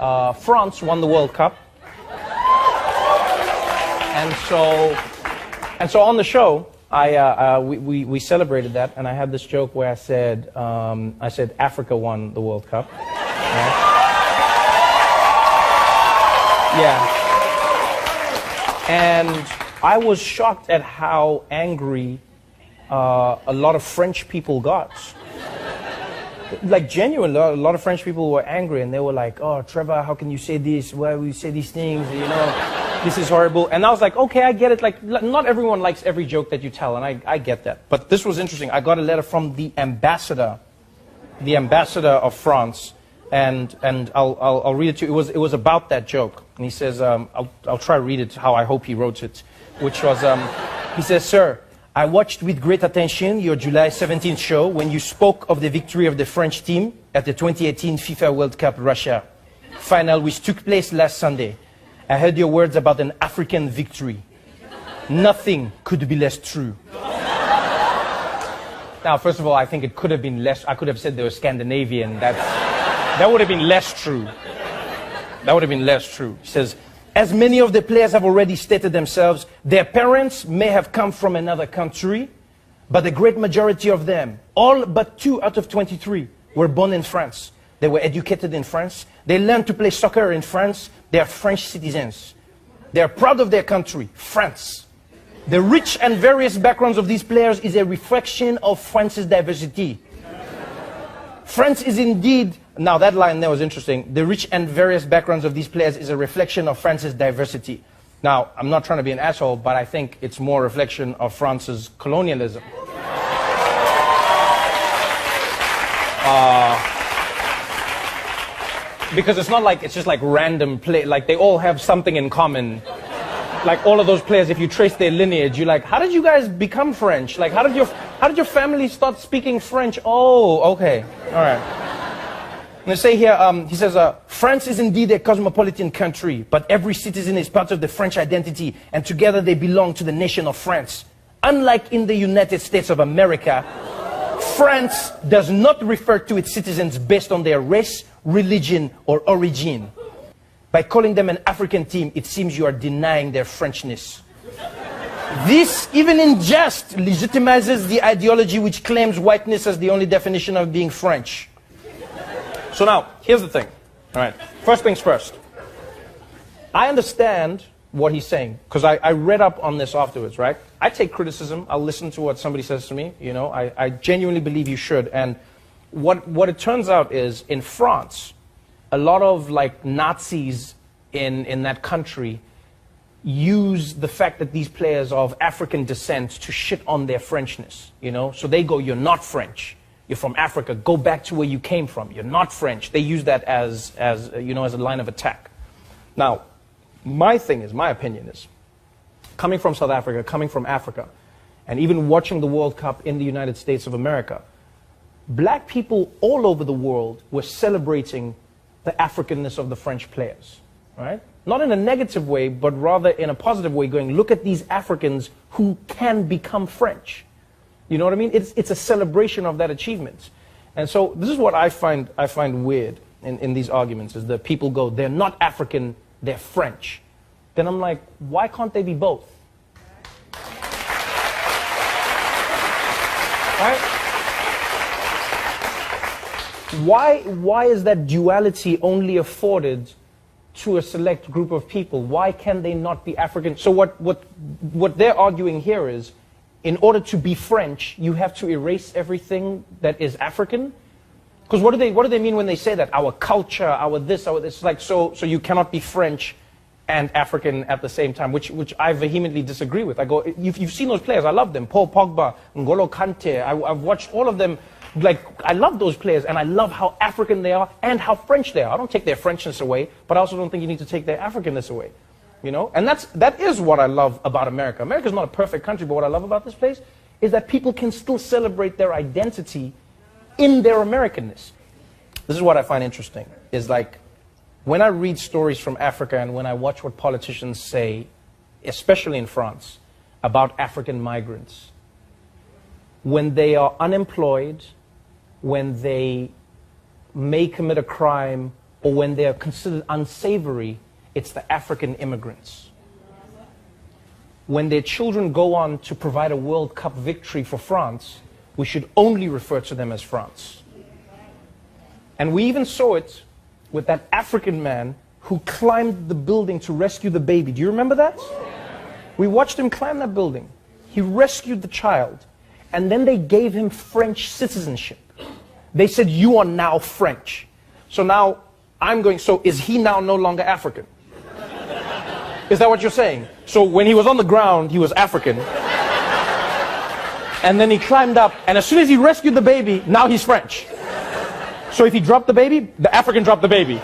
France won the World Cup. And so on the show, we celebrated that, and I had this joke where I said Africa won the World Cup. Right? Yeah. And I was shocked at how angry a lot of French people got. Like, genuinely, a lot of French people were angry, and they were like, "Oh, Trevor, how can you say this? Why will you say these things? You know, this is horrible." And I was like, okay, I get it. Like, not everyone likes every joke that you tell, and I get that. But this was interesting. I got a letter from the ambassador of France, and I'll read it to you. It was about that joke, and he says, I'll try to read it how I hope he wrote it, which was, he says, "Sir, I watched with great attention your July 17th show when you spoke of the victory of the French team at the 2018 FIFA World Cup Russia final, which took place last Sunday. I heard your words about an African victory. Nothing could be less true." Now, first of all, I think it could have been less. I could have said they were Scandinavian. That would have been less true. That would have been less true. He says, "As many of the players have already stated themselves, their parents may have come from another country, but the great majority of them, all but 2 out of 23, were born in France. They were educated in France. They learned to play soccer in France. They are French citizens. They are proud of their country, France. The rich and various backgrounds of these players is a reflection of France's diversity. France is indeed..." Now, that line there was interesting. "The rich and various backgrounds of these players is a reflection of France's diversity." Now, I'm not trying to be an asshole, but I think it's more a reflection of France's colonialism. Because it's not like it's just like random play. Like, they all have something in common. Like, all of those players, if you trace their lineage, you're like, how did you guys become French? Like, how did your family start speaking French? Oh, okay, all right. And they say here, he says, "France is indeed a cosmopolitan country, but every citizen is part of the French identity, and together they belong to the nation of France. Unlike in the United States of America, France does not refer to its citizens based on their race, religion, or origin. By calling them an African team, it seems you are denying their Frenchness. This, even in jest, legitimizes the ideology which claims whiteness as the only definition of being French." So now, here's the thing. All right, first things first. I understand what he's saying, because I read up on this afterwards, right? I take criticism. I'll listen to what somebody says to me. You know, I genuinely believe you should. And what it turns out is, in France, a lot of, like, Nazis in that country use the fact that these players are of African descent to shit on their Frenchness, you know? So they go, "You're not French. You're from Africa. Go back to where you came from. You're not French." They use that as you know, as a line of attack. Now, my opinion is, coming from South Africa, coming from Africa, and even watching the World Cup in the United States of America, black people all over the world were celebrating the Africanness of the French players, right? Not in a negative way, but rather in a positive way, going, look at these Africans who can become French. You know what I mean? It's a celebration of that achievement. And so this is what I find weird in these arguments, is that people go, "They're not African, they're French." Then I'm like, why can't they be both? Right? Why is that duality only afforded to a select group of people? Why can they not be African? So what they're arguing here is, in order to be French, you have to erase everything that is African? Because what do they mean when they say that? Our culture, our this, our this. Like, so you cannot be French and African at the same time, which I vehemently disagree with. I go, you've seen those players, I love them. Paul Pogba, N'Golo Kante, I've watched all of them. Like, I love those players, and I love how African they are and how French they are. I don't take their Frenchness away, but I also don't think you need to take their Africanness away. You know, and that is what I love about America. America's not a perfect country, but what I love about this place is that people can still celebrate their identity in their Americanness. This is what I find interesting, is like, when I read stories from Africa and when I watch what politicians say, especially in France, about African migrants, when they are unemployed, when they may commit a crime, or when they're considered unsavory, it's the African immigrants. When their children go on to provide a World Cup victory for France, we should only refer to them as France. And we even saw it with that African man who climbed the building to rescue the baby. Do you remember that? We watched him climb that building. He rescued the child. And then they gave him French citizenship. They said, you are now French. So now I'm going, so is he now no longer African? Is that what you're saying? So when he was on the ground, he was African. And then he climbed up, and as soon as he rescued the baby, now he's French. So if he dropped the baby, the African dropped the baby.